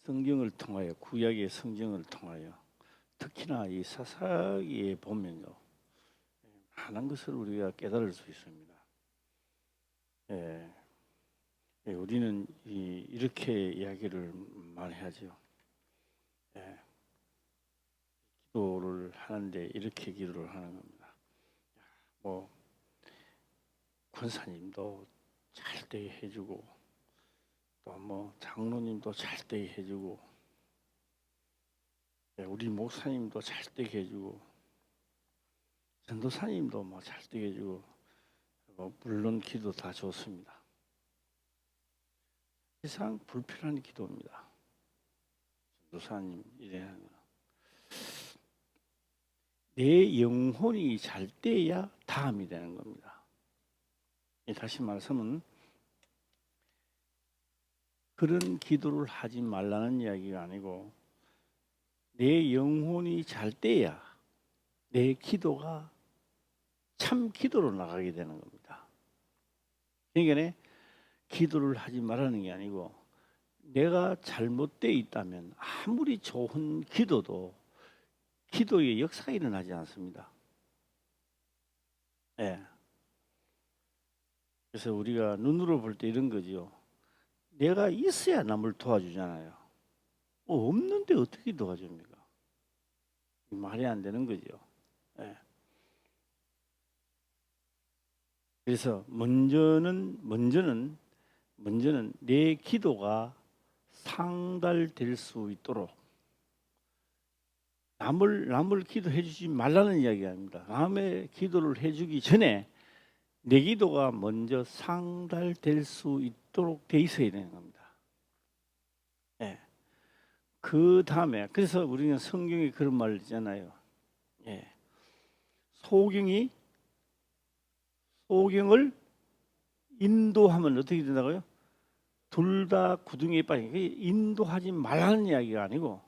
성경을 통하여, 구약의 성경을 통하여 특히나 이 사사기에 보면요, 많은 것을 우리가 깨달을 수 있습니다. 우리는 이렇게 이야기를 많이 하죠. 기도를 하는데 이렇게 기도를 하는 겁니다. 뭐 권사님도 잘 되게 해주고, 또 뭐 장로님도 잘 되게 해주고, 우리 목사님도 잘 되게 해주고, 전도사님도 뭐 잘 되게 해주고, 물론 기도 다 좋습니다. 세상 불필요한 기도입니다. 전도사님 이래야 내 영혼이 잘 돼야 다음이 되는 겁니다. 다시 말하면 그런 기도를 하지 말라는 이야기가 아니고, 내 영혼이 잘 돼야 내 기도가 참 기도로 나가게 되는 겁니다. 그러니까 기도를 하지 말라는 게 아니고, 내가 잘못되어 있다면 아무리 좋은 기도도 기도의 역사가 일어나지 않습니다. 그래서 우리가 눈으로 볼 때 이런 거죠. 내가 있어야 남을 도와주잖아요. 없는데 어떻게 도와줍니까? 말이 안 되는 거죠. 그래서 먼저는 내 기도가 상달될 수 있도록 남을 기도해 주지 말라는 이야기가 아닙니다. 남의 기도를 해주기 전에 내 기도가 먼저 상달될 수 있도록 돼 있어야 되는 겁니다. 그 다음에, 그래서 우리는 성경에 그런 말을 있잖아요. 소경을 인도하면 어떻게 된다고요? 둘 다 구덩이에 빠지게. 인도하지 말라는 이야기가 아니고,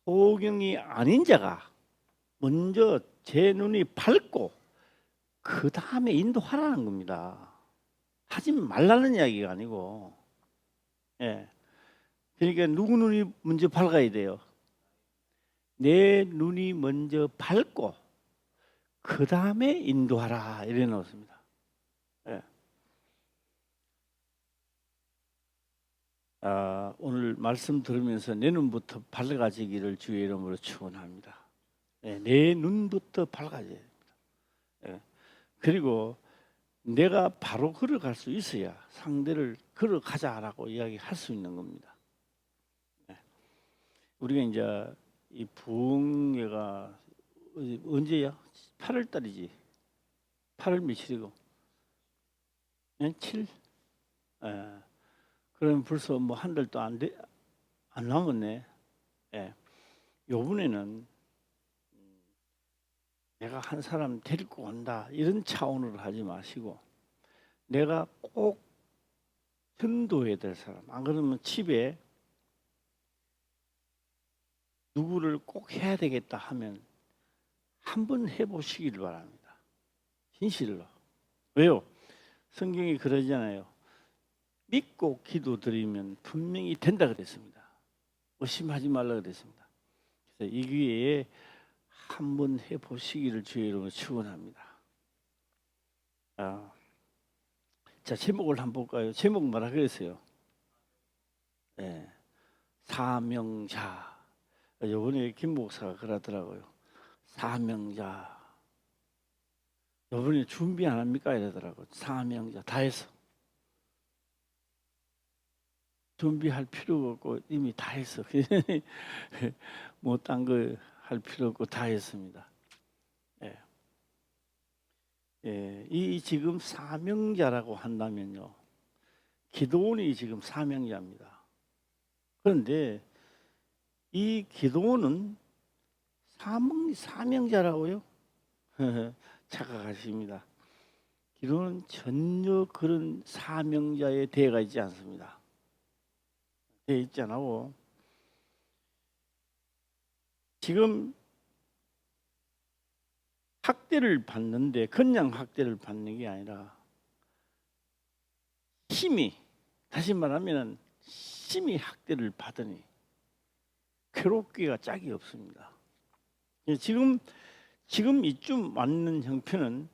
소경이 아닌 자가 먼저 제 눈이 밝고 그 다음에 인도하라는 겁니다. 하지 말라는 이야기가 아니고. 그러니까 누구 눈이 먼저 밝아야 돼요? 내 눈이 먼저 밝고 그 다음에 인도하라, 이래 놓습니다. 오늘 말씀 들으면서 내 눈부터 밝아지기를 주의 이름으로 축원합니다. 내 눈부터 밝아져야 됩니다. 그리고 내가 바로 걸어갈 수 있어야 상대를 걸어가자라고 이야기할 수 있는 겁니다. 우리가 이제 이 부흥회가 언제야? 8월 달이지. 8월 며칠이고? 7? 그럼 벌써 뭐 한 달도 안 남았네. 요번에는 내가 한 사람 데리고 온다, 이런 차원으로 하지 마시고, 내가 꼭 전도해야 될 사람, 안 그러면 집에 누구를 꼭 해야 되겠다 하면 한번 해보시길 바랍니다. 진실로. 왜요? 성경이 그러잖아요. 믿고 기도드리면 분명히 된다 그랬습니다. 의심하지 말라 그랬습니다. 그래서 이 기회에 한번 해보시기를 주의 이름으로 축원합니다. 자, 제목을 한번 볼까요? 제목 뭐라 그랬어요? 사명자. 요번에 김 목사가 그러더라고요. 사명자. 요번에 준비 안 합니까? 이러더라고요. 사명자. 다 했어. 준비할 필요가 없고 이미 다 했어. 뭐 딴 거 할 필요 없고 다 했습니다. 이 지금 사명자라고 한다면요, 기도원이 지금 사명자입니다. 그런데 이 기도원은 사명자라고요? 착각하십니다. 기도는 전혀 그런 사명자의 대가 있지 않습니다. 대 있잖아요. 지금 학대를 받는데 그냥 학대를 받는 게 아니라 힘이, 다시 말하면 열심히 학대를 받으니 괴롭기가 짝이 없습니다. 지금 이쯤 왔는 형편은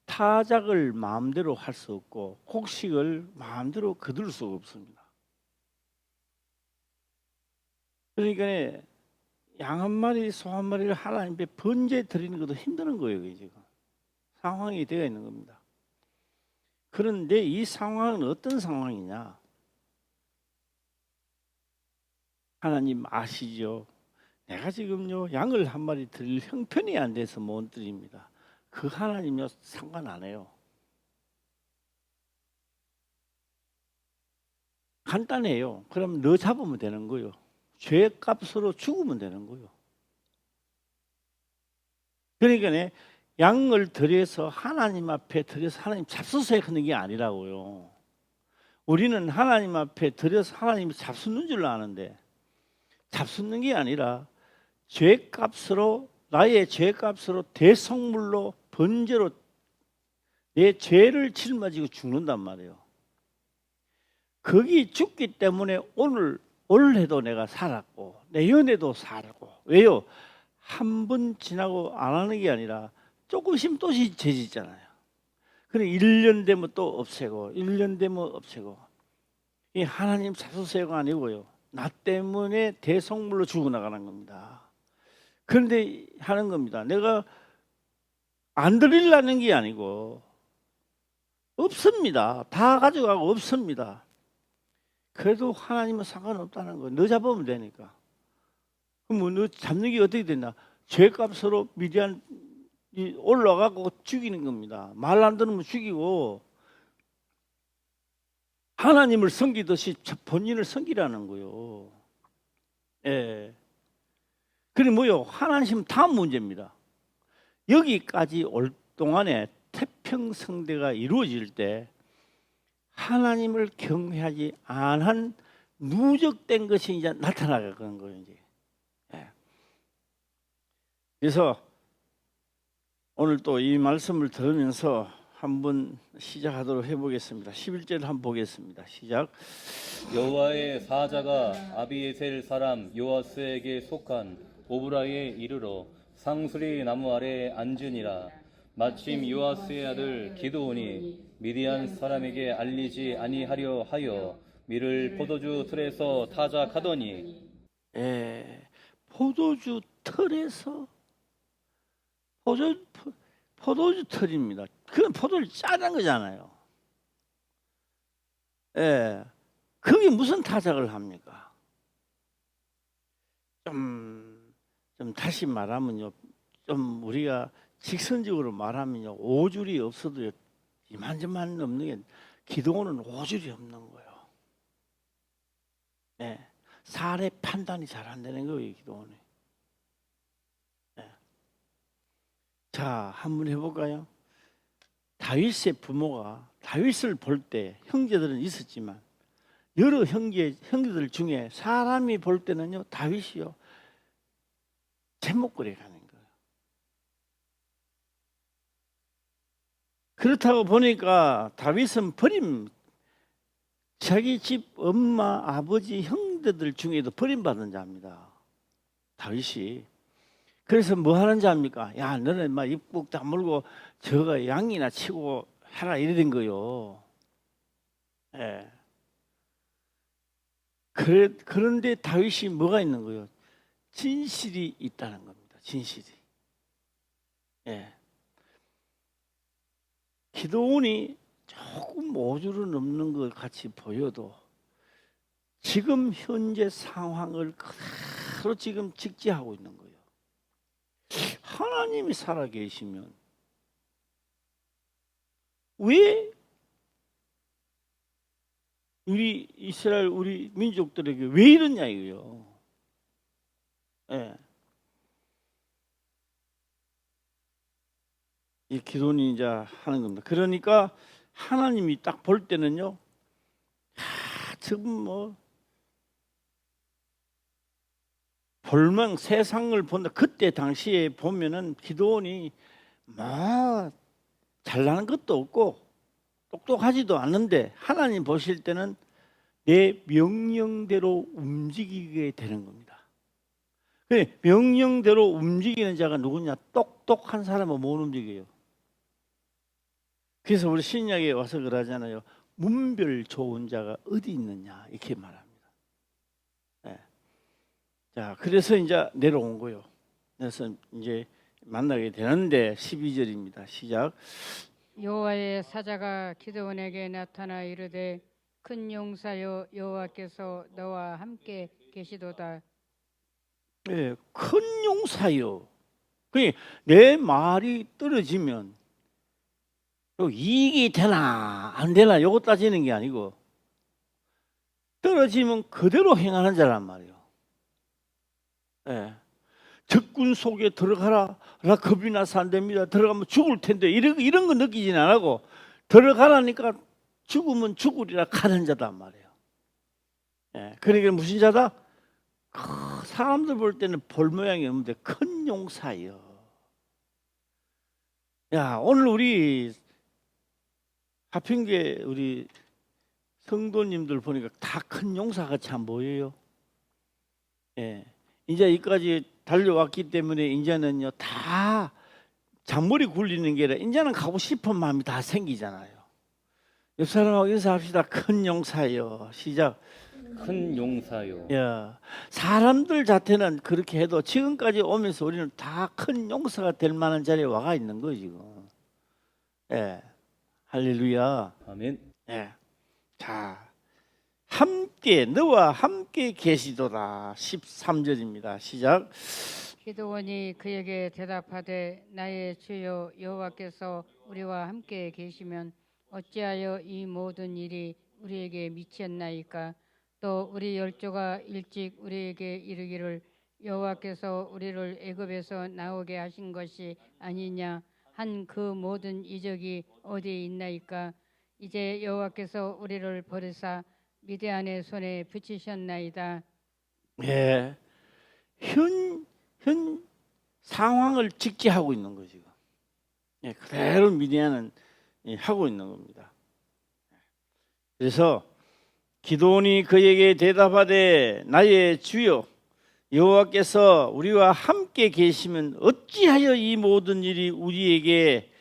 타작을 마음대로 할 수 없고 곡식을 마음대로 거둘 수가 없습니다. 그러니까 양 한 마리, 소 한 마리를 하나님 앞에 번제 드리는 것도 힘든 거예요. 지금 상황이 되어 있는 겁니다. 그런데 이 상황은 어떤 상황이냐? 하나님 아시죠? 내가 지금요 양을 한 마리 드릴 형편이 안 돼서 못 드립니다. 그 하나님요 상관 안 해요. 간단해요. 그럼 너 잡으면 되는 거요. 죄값으로 죽으면 되는 거요. 그러니까 양을 드려서 하나님 앞에 드려서 하나님 잡수세요 하는 게 아니라고요. 우리는 하나님 앞에 드려서 하나님이 잡수는 줄 아는데 잡수는 게 아니라 죄값으로 나의 죄값으로 대성물로 번제로 내 죄를 짊어지고 죽는단 말이에요. 거기 죽기 때문에 올해도 내가 살았고 내년에도 살고 왜요? 한 번 지나고 안 하는 게 아니라 조금씩 또 죄짓잖아요. 그래 1년 되면 또 없애고 1년 되면 없애고 이 하나님 잡수세요가 아니고요. 나 때문에 대성물로 죽어나가는 겁니다. 그런데 하는 겁니다. 내가 안 드리려는 게 아니고 없습니다. 다 가져가고 없습니다. 그래도 하나님은 상관없다는 거예요. 너 잡으면 되니까. 그럼 너 잡는 게 어떻게 되나? 죄값으로 미디안 올라가고 죽이는 겁니다. 말 안 들으면 죽이고 하나님을 섬기듯이 본인을 섬기라는 거예요. 예. 그래 뭐요? 하나님 다음 문제입니다. 여기까지 올 동안에 태평성대가 이루어질 때 하나님을 경외하지 않은 누적된 것이 이제 나타나는 거예요. 이제. 예. 그래서 오늘 또 이 말씀을 들으면서 한번 시작하도록 해보겠습니다. 11절 한번 보겠습니다. 시작. 여호와의 사자가 아비에셀 사람 요아스에게 속한 오브라에 이르러 상수리 나무 아래 앉으니라. 마침 요아스의 아들 기드온이 미디안 사람에게 알리지 아니하려 하여 밀을 포도주 틀에서 타작하더니 포도주 틀에서 포도주 틀입니다. 그건 포도를 짜는 거잖아요. 그게 무슨 타작을 합니까? 좀 다시 말하면요, 좀 우리가 직선적으로 말하면요, 오줄이 없어도 이만저만 없는 게 기도는 오줄이 없는 거예요. 사례 판단이 잘 안 되는 거예요, 기도는. 자, 한번 해볼까요? 다윗의 부모가 다윗을 볼 때 형제들은 있었지만 여러 형제들 중에 사람이 볼 때는요, 다윗이요 제목거리 가는 거예요. 그렇다고 보니까 다윗은 자기 집 엄마, 아버지, 형제들 중에도 버림받은 자입니다. 다윗이. 그래서 뭐 하는 자입니까? 야, 너는 막 입국 다물고 저거 양이나 치고 해라 이래 된 거요. 그런데 다윗이 뭐가 있는 거예요? 진실이 있다는 겁니다. 진실이. 기도원이 조금 오주로 넘는 것 같이 보여도 지금 현재 상황을 그대로 지금 직지하고 있는 거예요. 하나님이 살아계시면 왜 우리 이스라엘 우리 민족들에게 왜 이러냐 이거요. 이 기도는 이제 하는 겁니다. 그러니까 하나님이 딱 볼 때는요, 지금 뭐 볼망 세상을 본다. 그때 당시에 보면은 기도원이 뭐 잘나는 것도 없고 똑똑하지도 않는데 하나님 보실 때는 내 명령대로 움직이게 되는 겁니다. 그래, 명령대로 움직이는 자가 누구냐? 똑똑한 사람은 못 움직여요. 그래서 우리 신약에 와서 그러잖아요. 문별 좋은 자가 어디 있느냐 이렇게 말합니다. 네. 자, 그래서 이제 내려온 거요. 그래서 이제 만나게 되는데 12절입니다. 시작. 여호와의 사자가 기드온에게 나타나 이르되 큰 용사여 여호와께서 너와 함께 계시도다. 네, 큰 용사요. 내 말이 떨어지면 이익이 되나 안 되나 요거 따지는 게 아니고 떨어지면 그대로 행하는 자란 말이에요. 예. 적군 속에 들어가라. 나 겁이 나서 안 됩니다. 들어가면 죽을 텐데 이런 거 느끼지는 안 하고 들어가라니까 죽으면 죽으리라 가는 자단 말이에요. 예. 그러니까 무슨 자다? 사람들 볼 때는 볼 모양이 없는데 큰 용사예요. 야, 오늘 우리 하평교회 우리 성도님들 보니까 다 큰 용사 같이 안 보여요. 예. 이제 여기까지 달려왔기 때문에 이제는요 다 잔머리 굴리는 게 아니라 이제는 가고 싶은 마음이 다 생기잖아요. 옆 사람하고 인사합시다. 큰 용사요. 시작. 큰 용사요. 야, 사람들 자체는 그렇게 해도 지금까지 오면서 우리는 다 큰 용사가 될 만한 자리에 와가 있는 거예요 지금. 예, 할렐루야. 아멘. 예, 자, 함께 너와 함께 계시도다. 13절입니다. 시작. 기드온이 그에게 대답하되 나의 주여 여호와께서 우리와 함께 계시면 어찌하여 이 모든 일이 우리에게 미쳤나이까? 또 우리 열조가 일찍 우리에게 이르기를 여호와께서 우리를 애굽에서 나오게 하신 것이 아니냐 한 그 모든 이적이 어디에 있나이까? 이제 여호와께서 우리를 버리사 미디안의 손에 붙이셨나이다. 예, 현 상황을 직시하고 있는 거죠. 예, 그대로 미디안은 하고 있는 겁니다. 그래서 기드온이 그에게 대답하되 나의 주여 여호와께서 우리와 함께 계시면 어찌하여 이 모든 일이 우리에게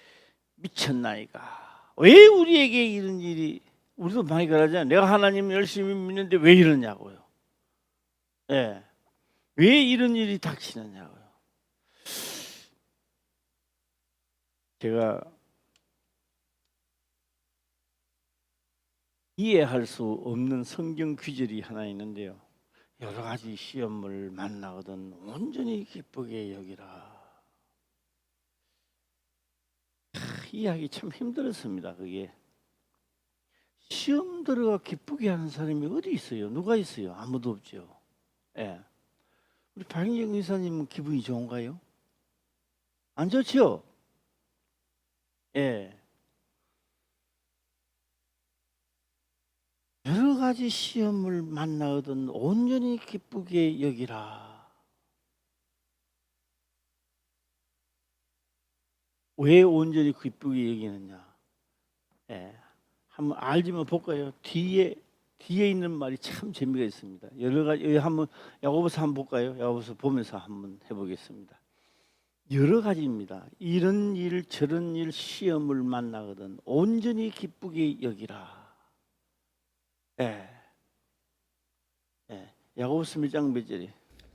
미쳤나이까? 왜 우리에게 이런 일이 우리도 많이 그러잖아요. 내가 하나님 열심히 믿는데 왜 이러냐고요. 예, 왜 이런 일이 닥치느냐고요. 제가 이해할 수 없는 성경 규절이 하나 있는데요. 여러 가지 시험을 만나거든 온전히 기쁘게 여기라. 이해하기 참 힘들었습니다. 그게 시험 들어가 기쁘게 하는 사람이 어디 있어요? 누가 있어요? 아무도 없죠. 예. 우리 박인정 의사님은 기분이 좋은가요? 안 좋죠? 예. 여러 가지 시험을 만나거든 온전히 기쁘게 여기라. 왜 온전히 기쁘게 여기느냐? 예. 한번 알지만 볼까요? 뒤에 있는 말이 참 재미가 있습니다. 여러 가지 여기 한번 야고보서 한번 볼까요? 야고보서 보면서 한번 해보겠습니다. 여러 가지입니다. 이런 일 저런 일 시험을 만나거든 온전히 기쁘게 여기라. 예. 예. 야고보서 1장 몇 절이?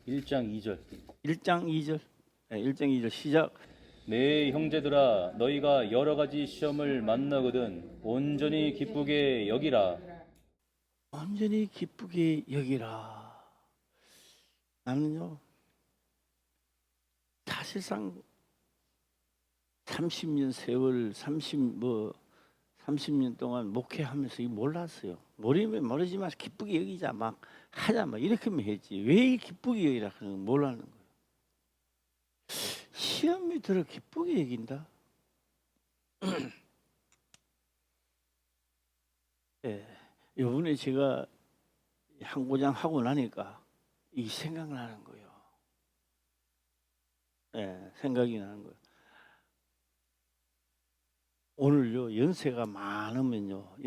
1장 2절. 1장 2절. 예, 1장 2절 시작. 내 형제들아 너희가 여러 가지 시험을 만나거든 온전히 기쁘게 여기라. 온전히 기쁘게 여기라. 나는요 사실상 30년 세월 30년 동안 목회하면서 이거 몰랐어요. 모르지만 기쁘게 여기자 막 하자 막 이렇게만 했지 왜 기쁘게 여기라 하는 건 몰랐는 거예요. 시험이 들어 기쁘게 여긴다. 예, 이번에 제가 한고장 하고 나니까 이 생각나는 거예요. 예, 생각이 나는 거예요. 오늘요 연세가 많으면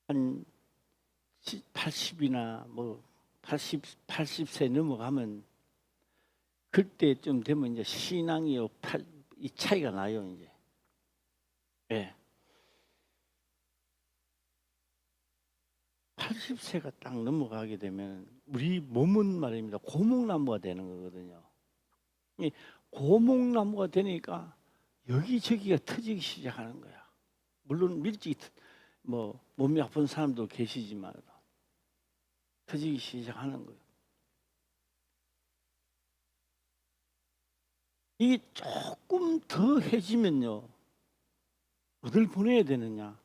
한 80이나 뭐 80세 넘어가면 그때쯤 되면 이제 신앙이요 이 차이가 나요 이제. 예. 80세가 딱 넘어가게 되면 우리 몸은 말입니다. 고목나무가 되는 거거든요. 이 고목나무가 되니까 여기저기가 터지기 시작하는 거야. 물론 밀집이 뭐 몸이 아픈 사람도 계시지만 터지기 시작하는 거예요. 이게 조금 더 해지면요. 어딜 보내야 되느냐?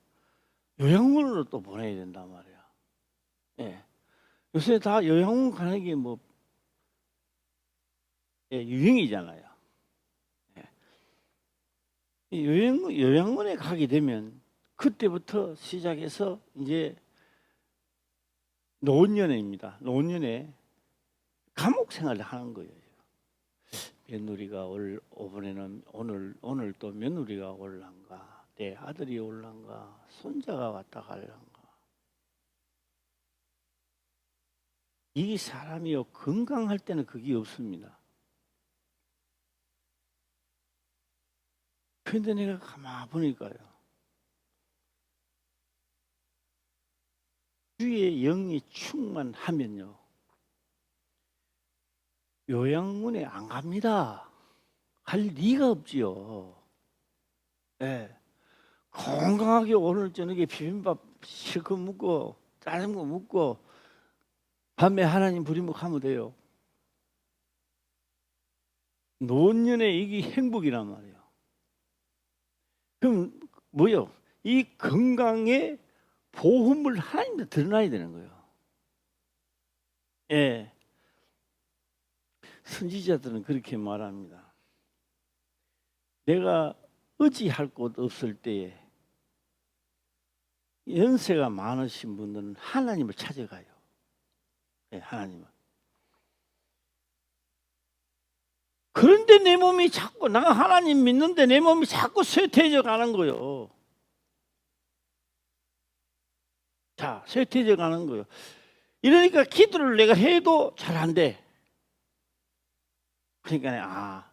요양원으로 또 보내야 된단 말이야. 예. 요새 다 요양원 가는 게 뭐 유행이잖아요. 예. 이 요양원에 가게 되면 그때부터 시작해서 이제 노년회입니다. 노년회 감옥 생활을 하는 거예요. 며느리가 오번에는 오늘 또 며느리가 올란가, 내 아들이 올란가, 손자가 왔다 갈란가. 이 사람이요 건강할 때는 그게 없습니다. 그런데 내가 가만 보니까요, 주의 영이 충만하면요 요양원에 안 갑니다. 갈 리가 없지요. 예. 건강하게 오늘 저녁에 비빔밥 실컷 먹고 짜장면 먹고 밤에 하나님 부리목 하면 돼요. 노년에 이게 행복이란 말이에요. 그럼 뭐요? 이 건강에 보험을 하나님한테 드러나야 되는 거예요. 예. 선지자들은 그렇게 말합니다. 내가 의지할 곳 없을 때에 연세가 많으신 분들은 하나님을 찾아가요. 예, 하나님을. 그런데 내 몸이 자꾸 내가 하나님 믿는데 내 몸이 자꾸 쇠퇴해져 가는 거예요. 자, 쇠퇴해져 가는 거예요. 이러니까 기도를 내가 해도 잘 안 돼. 그러니까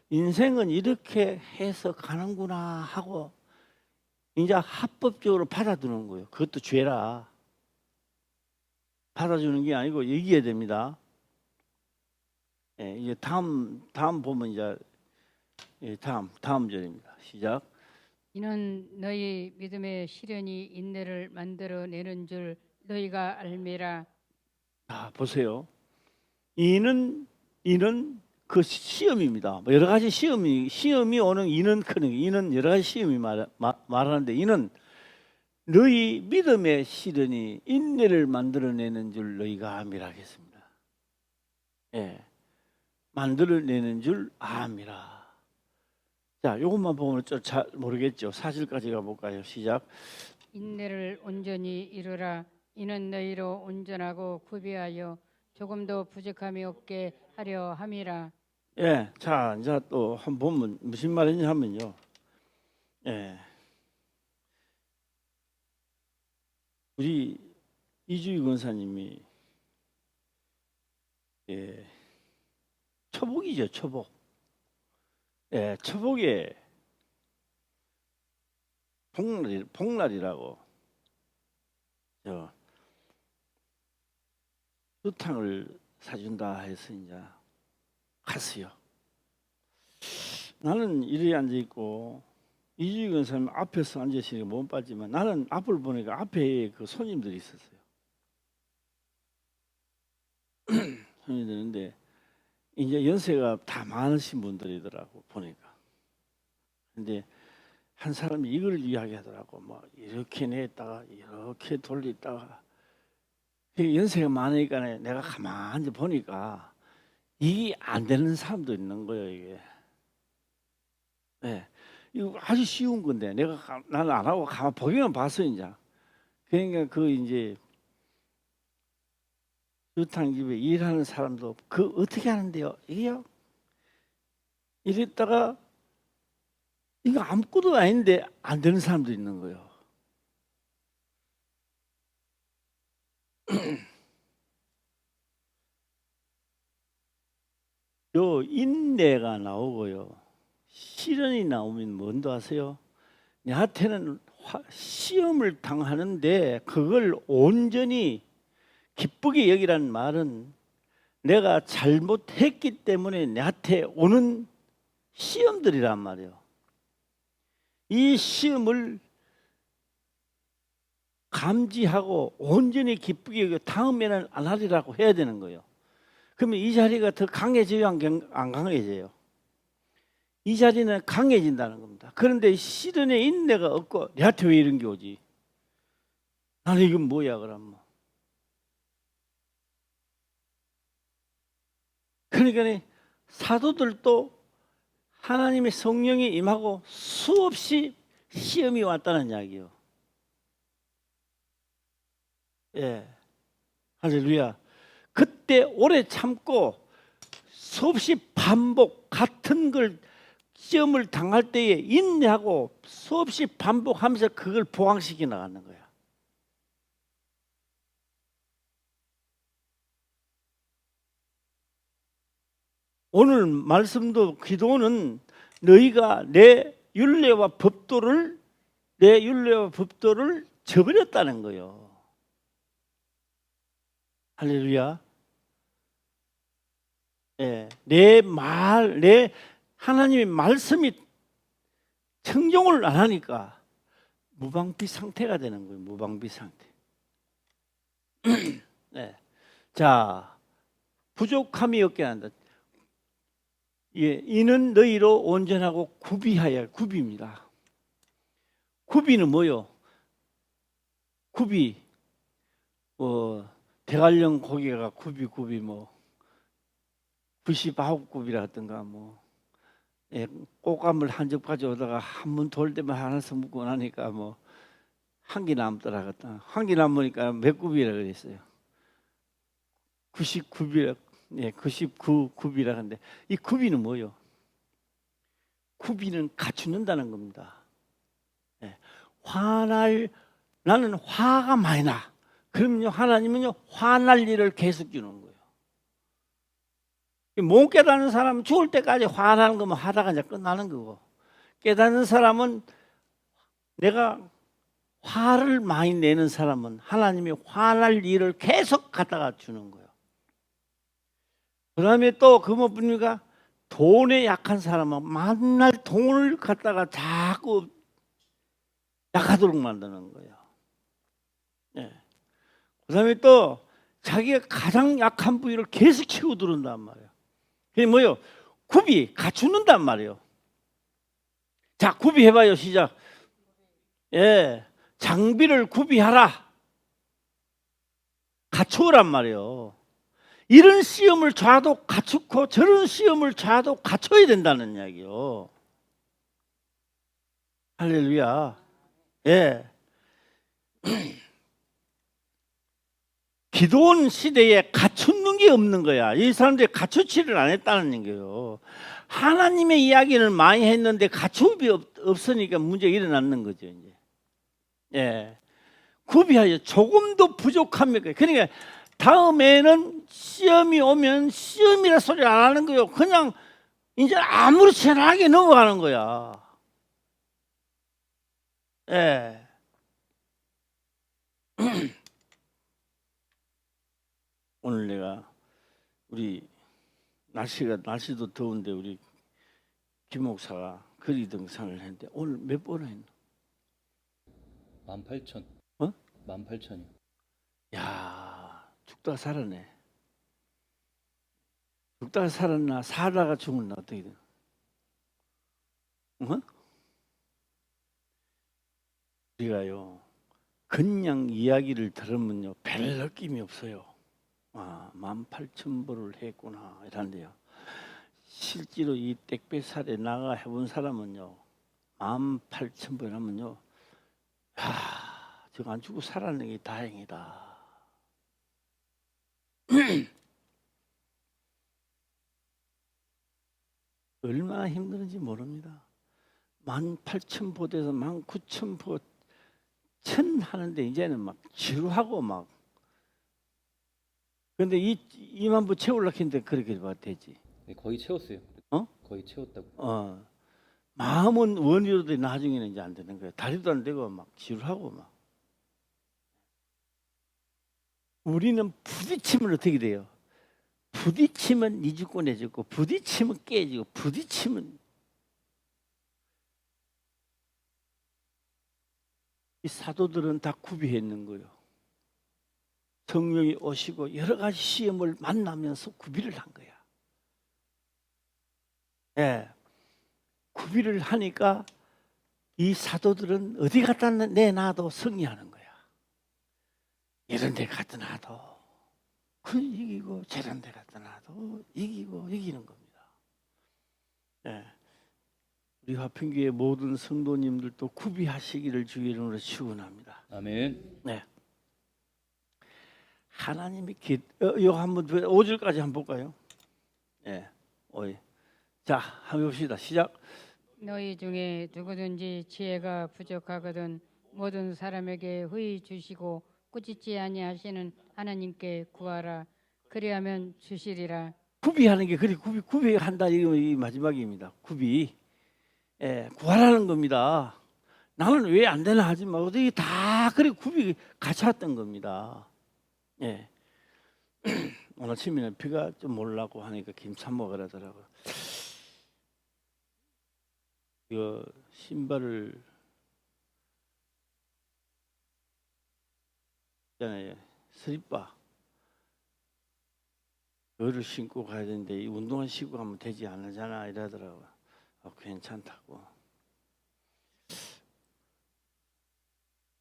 인생은 이렇게 해서 가는구나 하고 이제 합법적으로 받아두는 거예요. 그것도 죄라. 받아주는 게 아니고 얘기해야 됩니다. 예, 이제 다음 보면 이제 다음 절입니다. 시작. 이는 너희 믿음의 시련이 인내를 만들어내는 줄 너희가 알미라. 보세요. 이는 그 시험입니다. 뭐 여러 가지 시험이 오는 이는 크는 이는 여러 가지 시험이 말하는데 이는 너희 믿음의 시련이 인내를 만들어내는 줄 너희가 암이라 하겠습니다. 예, 만들어내는 줄 암이라. 자, 이것만 보면 좀 잘 모르겠죠. 4절까지 가볼까요? 시작. 인내를 온전히 이루라. 이는 너희로 온전하고 구비하여 조금도 부족함이 없게 하려 함이라. 예, 자, 이제 또 한번 보면 무슨 말이냐 하면요. 예, 우리 이주희 권사님이 초복이죠, 초복. 예, 초복에 복날이라고 수탕을 사준다 해서 이제 갔어요. 나는 이리 앉아 있고 이주희 권사님 앞에서 앉아 있으니까 못 봤지만 나는 앞을 보니까 앞에 그 손님들이 있었어요. 손님들인데 이제 연세가 다 많으신 분들이더라고 보니까. 근데 한 사람이 이걸 이야기하더라고. 뭐 이렇게 냈다가 이렇게 돌리다가 연세가 많으니까 내가 가만히 보니까 이게 안 되는 사람도 있는 거예요. 이게. 네. 이거 아주 쉬운 건데 나는 안 하고 가만 보기만 봤어 이제. 그러니까 그 이제 유탕집에 일하는 사람도 그 어떻게 하는데요? 이게요? 이랬다가 이거 아무것도 아닌데 안 되는 사람도 있는 거예요. 요 인내가 나오고요. 시련이 나오면 뭔도 아세요? 나한테는 시험을 당하는데 그걸 온전히 기쁘게 여기라는 말은 내가 잘못했기 때문에 나한테 오는 시험들이란 말이에요. 이 시험을 감지하고 온전히 기쁘게 여기고 다음에는 안 하리라고 해야 되는 거예요. 그러면 이 자리가 더 강해져요, 안 강해져요? 이 자리는 강해진다는 겁니다. 그런데 시련에 인내가 없고 내한테 왜 이런 게 오지? 나는 이건 뭐야 그러면? 그러니까 사도들도 하나님의 성령이 임하고 수없이 시험이 왔다는 이야기요. 예, 할렐루야. 그때 오래 참고 수없이 반복 같은 걸 시험을 당할 때에 인내하고 수없이 반복하면서 그걸 보강시켜 나가는 거야. 오늘 말씀도 기도는 너희가 내 율례와 법도를 저버렸다는 거예요. 할렐루야. 예, 내 하나님의 말씀이 청종을 안 하니까 무방비 상태가 되는 거예요. 무방비 상태. 네. 자, 부족함이 없게 한다. 예, 이는 너희로 온전하고 구비하여 구비입니다. 구비는 뭐요? 구비 대관령 고개가 구비 뭐 99굽이라든가 뭐 예, 꽃감을 한 접 가져오다가 한 번 돌 때만 하나씩 묶고 나니까 뭐 한 개 남더라. 한 개 남으니까 몇 굽이라 그랬어요. 99굽이라. 예, 99굽이라 하는데 이 굽이는 뭐요? 굽이는 갖추는다는 겁니다. 예, 나는 화가 많이 나. 그럼요 하나님은요 화날 일을 계속 주는 거예요. 못 깨닫는 사람은 죽을 때까지 화나는 것만 하다가 이제 끝나는 거고, 깨닫는 사람은 내가 화를 많이 내는 사람은 하나님이 화날 일을 계속 갖다가 주는 거예요. 그 다음에 또 그것뿐이가 돈에 약한 사람은 만날 돈을 갖다가 자꾸 약하도록 만드는 거예요. 네. 그 다음에 또 자기가 가장 약한 부위를 계속 치고 들어온단 말이에요. 그게 뭐예요? 구비, 갖추는단 말이에요. 자, 구비해봐요. 시작. 예, 장비를 구비하라. 갖추란 말이에요. 이런 시험을 줘도 갖추고 저런 시험을 줘도 갖춰야 된다는 이야기요. 할렐루야. 예. 기도원 시대에 갖추는 게 없는 거야. 이 사람들이 갖추지를 안 했다는 거예요. 하나님의 이야기를 많이 했는데 갖춤이 없으니까 문제가 일어나는 거죠. 이제. 예. 구비하여 조금도 부족합니까? 그러니까 다음에는 시험이 오면 시험이라 소리 안 하는 거예요. 그냥 이제 아무렇지나 하게 넘어가는 거야. 예. 오늘 내가 우리 날씨도 더운데 우리 김 목사가 거리 등산을 했는데 오늘 몇 번을 했나? 18,000. 18,000이요. 야, 죽다가 살았네. 죽다가 살았나 살다가 죽었나 어떻게 돼? 우리가요 그냥 이야기를 들으면요 별 느낌이 없어요. 18,000보를 했구나 이런데요. 실제로 이 땡볕살에 나가 해본 사람은요 18,000번 하면요 저거 안 죽고 살아내는 게 다행이다. 얼마나 힘든지 모릅니다. 18,000보에서 19,000보 1000 하는데 이제는 막 지루하고 막. 근데 2만 부 채우려고 했는데 그렇게 되지. 네, 거의 채웠어요. 어? 거의 채웠다고. 마음은 원이로도 나중에는 이제 안 되는 거예요. 다리도 안 되고 막 지루하고 막. 우리는 부딪히면 어떻게 돼요? 부딪히면 니 죽고 내 죽고, 부딪히면 깨지고, 부딪히면. 이 사도들은 다 구비해 있는 거예요. 성령이 오시고 여러 가지 시험을 만나면서 구비를 한 거야. 예. 구비를 하니까 이 사도들은 어디 갖다 내놔도 승리하는 거야. 이런 데 갖다 놔도 그 이기고, 저런 데 갖다 놔도 이기고, 이기는 겁니다. 예. 우리 화평교회 모든 성도님들도 구비하시기를 주의 이름으로 축원합니다. 아멘. 네. 하나님이 이거 한번 5절까지 한번 볼까요? 예. 네. 자, 한번 봅시다. 시작. 너희 중에 누구든지 지혜가 부족하거든 모든 사람에게 후히 주시고 꾸짖지 아니하시는 하나님께 구하라. 그리하면 주시리라. 구비하는 게 그리 구비한다 이 마지막입니다. 구비. 예, 구하라는 겁니다. 나는 왜 안 되나 하지 말고 이게 다 그리 구비 갖춰왔던 겁니다. 예. 오늘 아침에는 비가 좀 올라고 하니까 김치 먹으라더라고요. 이거 신발을 있잖아요. 슬리퍼 그거를 신고 가야 되는데 이 운동화 신고 가면 되지 않으잖아 이러더라고요. 괜찮다고.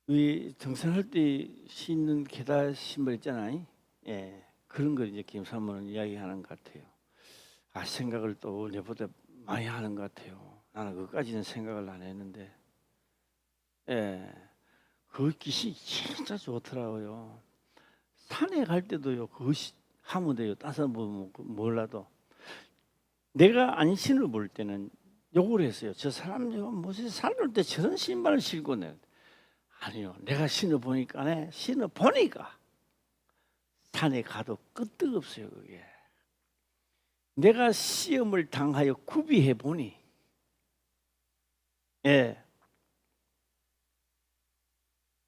이 등산할 때 신는 계단 신발 있잖아요. 예, 그런 걸 이제 김사모는 이야기하는 것 같아요. 생각을 또 내보다 많이 하는 것 같아요. 나는 그것까지는 생각을 안 했는데, 예, 그 기시 진짜 좋더라고요. 산에 갈 때도요, 그것이 하면 돼요. 따서 뭐 몰라도. 내가 안 신을 볼 때는 욕을 했어요. 저 사람 뭐지 산을 때 저런 신발을 신고 내. 아니요, 내가 신어 보니까 신어 보니까 산에 가도 끄떡없어요. 그게 내가 시험을 당하여 구비해 보니, 예,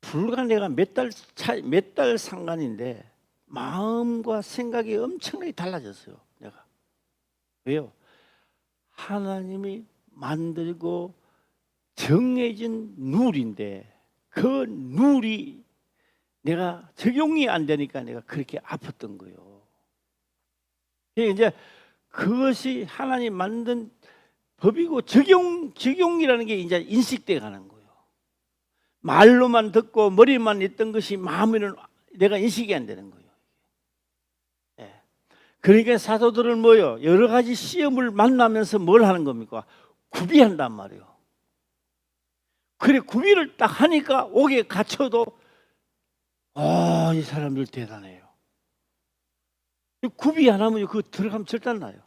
불과 내가 몇 달 상관인데 마음과 생각이 엄청나게 달라졌어요. 내가 왜요? 하나님이 만들고 정해진 룰인데 그 룰이 내가 적용이 안 되니까 내가 그렇게 아팠던 거예요. 이제 그것이 하나님 만든 법이고 적용이라는 게 이제 인식돼 가는 거예요. 말로만 듣고 머리만 있던 것이 마음에는 내가 인식이 안 되는 거예요. 예. 그러니까 사도들은 뭐요? 여러 가지 시험을 만나면서 뭘 하는 겁니까? 구비한단 말이에요. 그래 구비를 딱 하니까 옥에 갇혀도 이 사람들 대단해요. 구비 안 하면 그거 들어가면 절대 안 나요.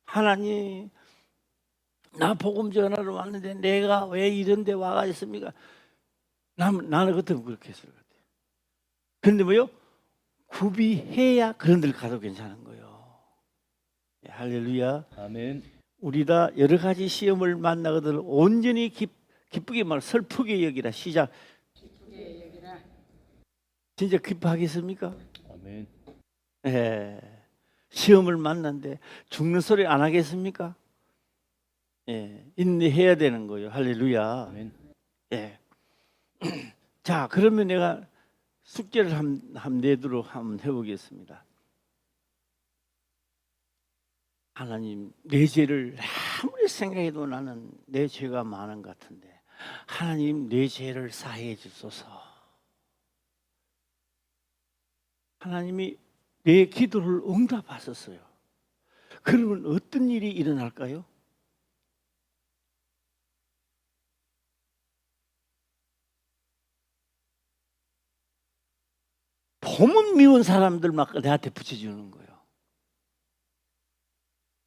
하나님, 나 복음 전하러 왔는데 내가 왜 이런 데 와가 있습니까? 나는 그때 그렇게 했을 것 같아요. 그런데 뭐요? 구비해야 그런 데를 가도 괜찮은 거예요. 네, 할렐루야. 아멘. 우리 다 여러 가지 시험을 만나거든 온전히 기쁘게 말 슬프게 여기라. 시작. 기쁘게 여기라. 진짜 기뻐하겠습니까? 아멘. 예. 시험을 만났는데 죽는 소리 안 하겠습니까? 예. 인내해야 되는 거예요. 할렐루야. 아멘. 예. 자, 그러면 내가 숙제를 한번 내도록 한번 해보겠습니다. 하나님, 내 죄를 아무리 생각해도 나는 내 죄가 많은 것 같은데 하나님 내 죄를 사해 주소서. 하나님이 내 기도를 응답하셨어요. 그러면 어떤 일이 일어날까요? 보면 미운 사람들 막 내한테 붙여주는 거예요.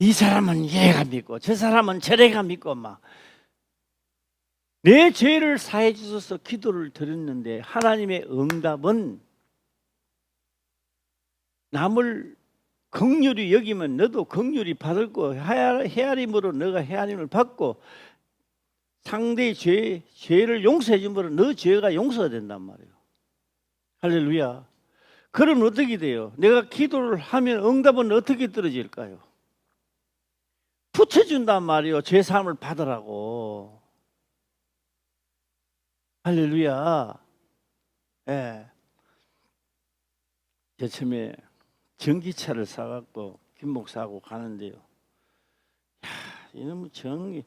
이 사람은 얘가 믿고 저 사람은 저래가 믿고 막 내 죄를 사해 주셔서 기도를 드렸는데 하나님의 응답은 남을 긍휼히 여기면 너도 긍휼히 받을 거, 헤아림으로 너가 헤아림을 받고 상대의 죄를 용서해 줌으로 너 죄가 용서가 된단 말이에요. 할렐루야. 그럼 어떻게 돼요? 내가 기도를 하면 응답은 어떻게 떨어질까요? 붙여준단 말이에요. 죄 사함을 받으라고. 할렐루야. 예. 제 처음에 전기차를 사갖고 김 목사하고 가는데요. 야, 이놈의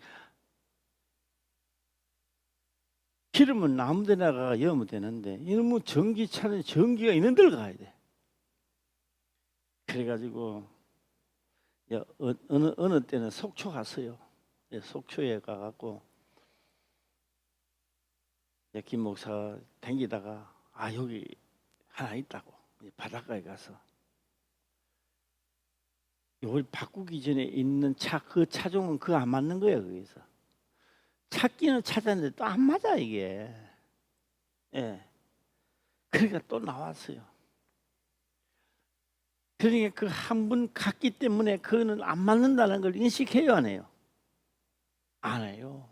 기름은 아무 데나 가 여면 되는데 이놈의 전기차는 전기가 있는 데를 가야 돼. 그래가지고 어느 때는 속초 갔어요. 속초에 가갖고 김 목사 댕기다가 여기 하나 있다고 바닷가에 가서 이걸 바꾸기 전에 있는 차 그 차종은 그거 안 맞는 거예요. 거기서 찾기는 찾았는데 또 안 맞아 이게. 예. 그러니까 또 나왔어요. 그러니까 그 한 번 갔기 때문에 그거는 안 맞는다는 걸 인식해요, 안 해요? 안 해요.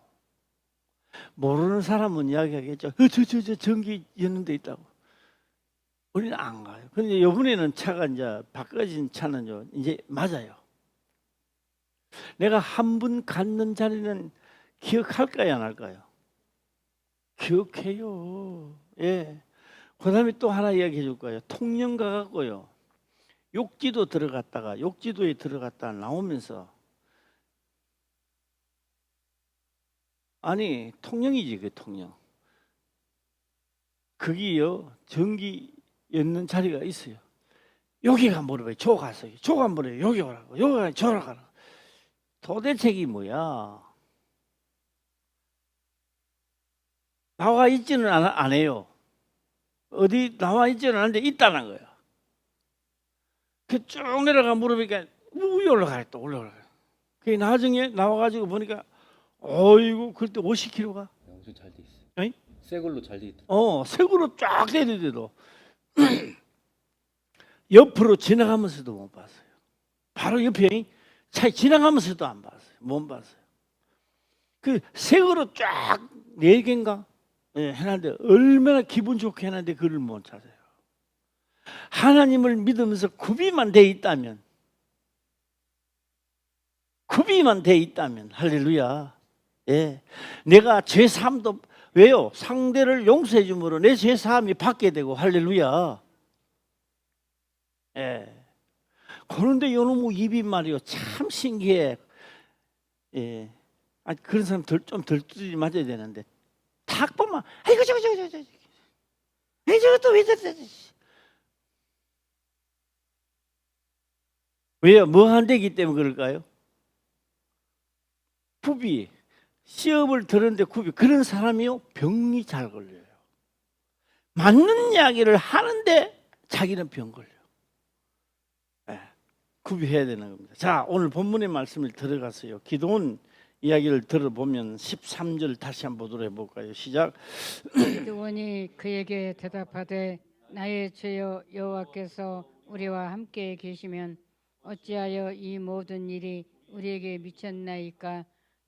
모르는 사람은 이야기하겠죠. 저 전기 있는 데 있다고. 우리는 안 가요. 근데 이번에는 차가 이제 바꿔진 차는요, 이제 맞아요. 내가 한 번 갔는 자리는 기억할까요, 안 할까요? 기억해요. 예. 그 다음에 또 하나 이야기해 줄 거예요. 통영 가갖고요. 욕지도에 들어갔다 나오면서 아니 통영이지 그 통영. 거기요 전기 있는 자리가 있어요. 여기가 물어봐요. 저 갔어요. 저가 물어요. 여기 오라고. 여기가 저라 가라고. 도대체 이게 뭐야? 나와 있지는 안 해요. 어디 나와 있지는 않은데 있다는 거예요. 그 쭉 내려가 물어보니까 위에 올라가요. 또 올라가요. 그 나중에 나와가지고 보니까 어이구 그때 50km가 엄청 잘 돼 있어. 어이? 새 걸로 잘 돼 있다. 색으로 쫙 되는데도 옆으로 지나가면서도 못 봤어요. 바로 옆에 차 지나가면서도 안 봤어요. 못 봤어요. 그 색으로 쫙 4개인가 해놨는데 얼마나 기분 좋게 해놨는데 그걸 못 찾아요. 하나님을 믿으면서 구비만 돼 있다면 할렐루야. 예. 내가 죄사함도 왜요? 상대를 용서해 줌으로 내 죄사함이 받게 되고 할렐루야. 예. 그런데 요놈의 입이 말이요 참 신기해. 예. 그런 사람 좀 덜 두드리 맞아야 되는데 탁 보면 아이고 저거 저것도 왜 저래. 왜요? 뭐 안 되기 때문에 그럴까요? 굽이 시험을 들었는데 굽이 그런 사람이요 병이 잘 걸려요. 맞는 이야기를 하는데 자기는 병 걸려. 구비해야 되는 겁니다. 자, 오늘 본문의 말씀을 들어가서요. 기도원 이야기를 들어보면 13절 다시 한번 보도록 해볼까요? 시작. 기드온이 그에게 대답하되 나의 주여 여호와께서 우리와 함께 계시면 어찌하여 이 모든 일이 우리에게 미쳤나이까?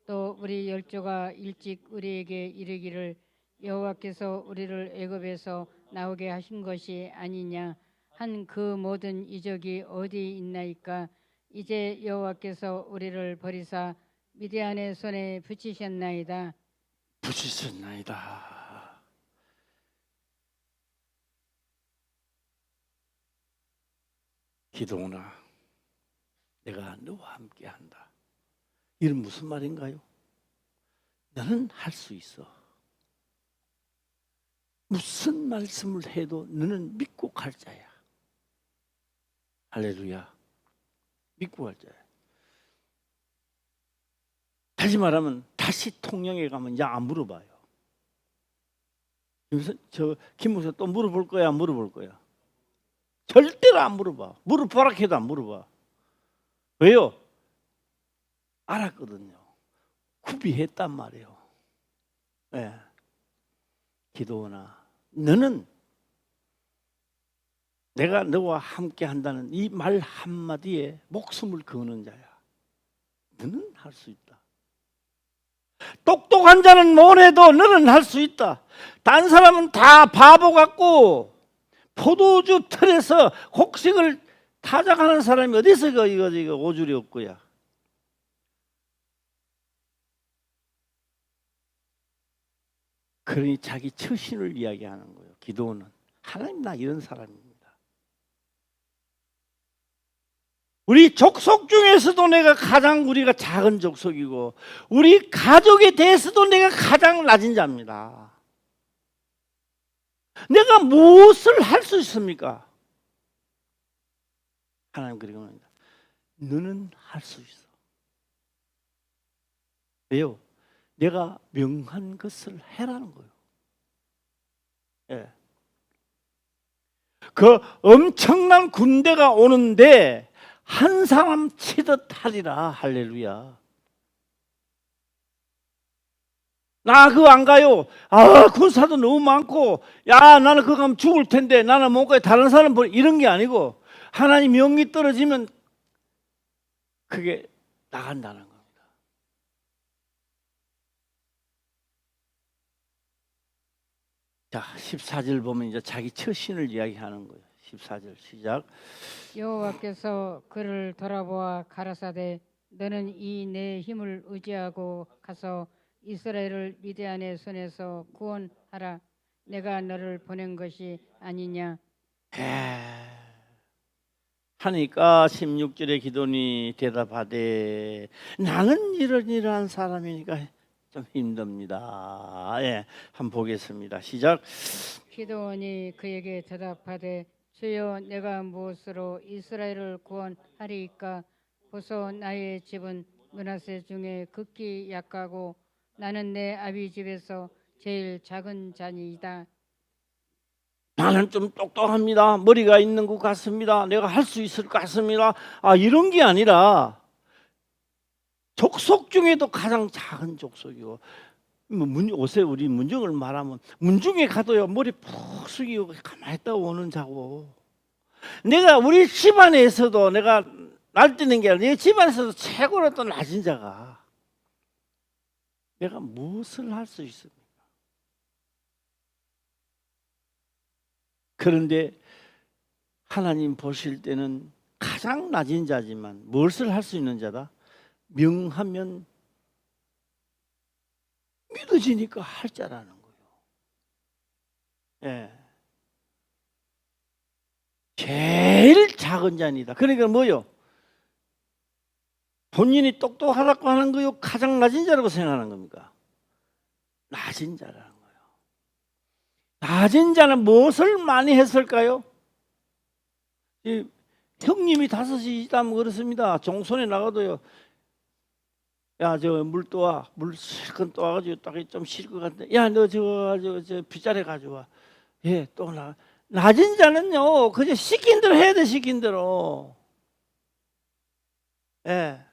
또 우리 열조가 일찍 우리에게 이르기를 여호와께서 우리를 애굽에서 나오게 하신 것이 아니냐 한 그 모든 이적이 어디 있나이까? 이제 여호와께서 우리를 버리사 미디안의 손에 붙이셨나이다. 기도오나 내가 너와 함께 한다. 이건 무슨 말인가요? 너는 할 수 있어. 무슨 말씀을 해도 너는 믿고 갈 자야. 할렐루야. 믿고 갈 자야. 다시 말하면 다시 통영에 가면 이제 안 물어봐요. 김 목사 또 물어볼 거야, 안 물어볼 거야? 절대로 안 물어봐. 물어보라 해도 안 물어봐. 왜요? 알았거든요. 구비했단 말이에요. 네. 기도원아, 너는 내가 너와 함께 한다는 이 말 한마디에 목숨을 거는 자야. 너는 할 수 있다. 똑똑한 자는 못해도 너는 할 수 있다. 딴 사람은 다 바보 같고 포도주 틀에서 곡식을 타작하는 사람이 어디서 이거 오줄이 없고야. 그러니 자기 처신을 이야기하는 거예요. 기도는 하나님 나 이런 사람입니다. 우리 족속 중에서도 내가 가장 우리가 작은 족속이고 우리 가족에 대해서도 내가 가장 낮은 자입니다. 내가 무엇을 할 수 있습니까? 하나님 그렇게 말합니다. 너는 할 수 있어. 왜요? 내가 명한 것을 해라는 거예요. 예. 그 엄청난 군대가 오는데 한 사람 치듯 하리라. 할렐루야. 나 그거 안 가요. 군사도 너무 많고, 야, 나는 그거 가면 죽을 텐데, 나는 못 가요. 다른 사람 보내. 이런 게 아니고, 하나님 명이 떨어지면 그게 나간다는 겁니다. 자, 14절 보면 이제 자기 처신을 이야기하는 거예요. 14절 시작. 여호와께서 그를 돌아보아 가라사대 너는 이 내 힘을 의지하고 가서 이스라엘을 미디안의 손에서 구원하라. 내가 너를 보낸 것이 아니냐. 하니까 16절에 기도니 대답하되 나는 이러한 사람이니까 좀 힘듭니다. 예, 한번 보겠습니다. 시작. 기도원이 그에게 대답하되 주여 내가 무엇으로 이스라엘을 구원하리이까. 보소 나의 집은 므낫세 중에 극히 약하고 나는 내 아비 집에서 제일 작은 자니이다. 나는 좀 똑똑합니다. 머리가 있는 것 같습니다. 내가 할 수 있을 것 같습니다. 이런 게 아니라 족속 중에도 가장 작은 족속이고, 요새 우리 문정을 말하면 문중에 가도요 머리 푹 숙이고 가만히 있다 오는 자고, 내가 우리 집안에서도 내가 날뛰는 게 아니라 내 집안에서도 최고로 또 낮은 자가 내가 무엇을 할 수 있습니까? 그런데 하나님 보실 때는 가장 낮은 자지만 무엇을 할 수 있는 자다? 명하면 믿어지니까 할 자라는 거예요. 예. 제일 작은 자니다. 그러니까 뭐요? 본인이 똑똑하다고 하는 거요? 가장 낮은 자라고 생각하는 겁니까? 낮은 자라는 거예요. 낮은 자는 무엇을 많이 했을까요? 형님이 5이 있다면 그렇습니다. 종손에 나가도요. 야, 저 물 떠와. 물 실컷 떠와가지고 딱 좀 쉴 것 같은데. 야, 너 저 빗자루 가져와. 예, 또 나. 낮은 자는요, 그저 시킨 대로 해야 돼, 시킨 대로. 예.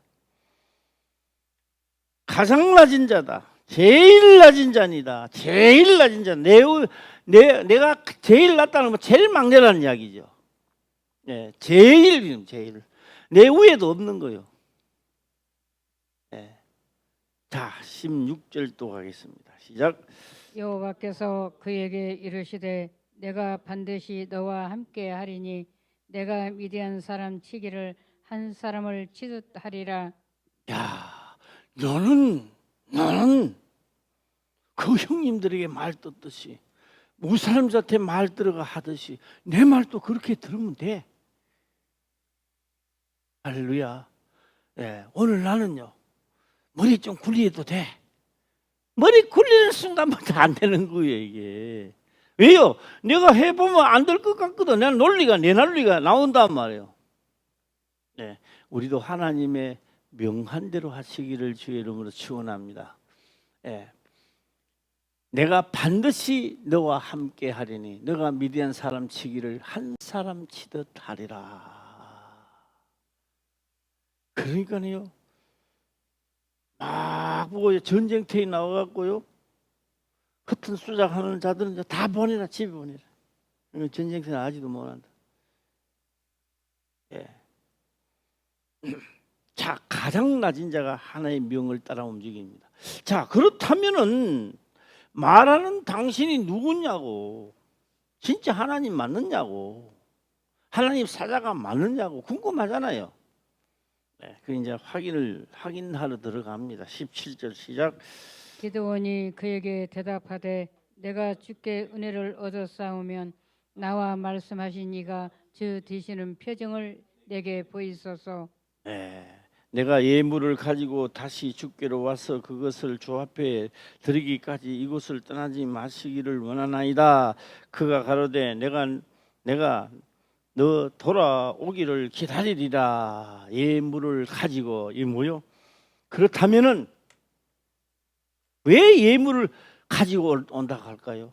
가장 낮은 자다. 제일 낮은 자니다. 제일 낮은 자. 내가 제일 낮다는 건 제일 막내라는 이야기죠. 예, 제일. 내 위에도 없는 거요. 예. 자, 16절 또 가겠습니다. 시작. 여호와께서 그에게 이르시되 내가 반드시 너와 함께 하리니 내가 미디안 사람 치기를 한 사람을 치듯 하리라. 야, 너는 그 형님들에게 말 듣듯이 무사람한테 말 들어가 하듯이 내 말도 그렇게 들으면 돼. 할렐루야. 예, 오늘 나는요 머리 좀 굴려도 돼. 머리 굴리는 순간부터 안 되는 거예요 이게. 왜요? 내가 해보면 안 될 것 같거든. 내 논리가 나온단 말이에요. 네, 우리도 하나님의 명한 대로 하시기를 주의 이름으로 축원합니다. 네, 내가 반드시 너와 함께 하리니 너가 미디안 사람 치기를 한 사람 치듯 하리라. 그러니까요, 막 보고 전쟁터에 나와갖고요, 허튼 수작하는 자들은 다 보내라, 집에 보내라. 전쟁터는 아직도 못한다. 예. 자, 가장 낮은 자가 하나의 명을 따라 움직입니다. 자, 그렇다면은 말하는 당신이 누구냐고, 진짜 하나님 맞느냐고, 하나님 사자가 맞느냐고 궁금하잖아요. 네, 그 이제 확인하러 들어갑니다. 17절 시작. 기드온이 그에게 대답하되 내가 주께 은혜를 얻었사오면 나와 말씀하신 이가 저 되시는 표정을 내게 보이소서. 네, 내가 예물을 가지고 다시 주께로 와서 그것을 주 앞에 드리기까지 이곳을 떠나지 마시기를 원하나이다. 그가 가로되 내가 너 돌아오기를 기다리리라. 예물을 가지고, 이 뭐요? 그렇다면은 왜 예물을 가지고 온다고 할까요?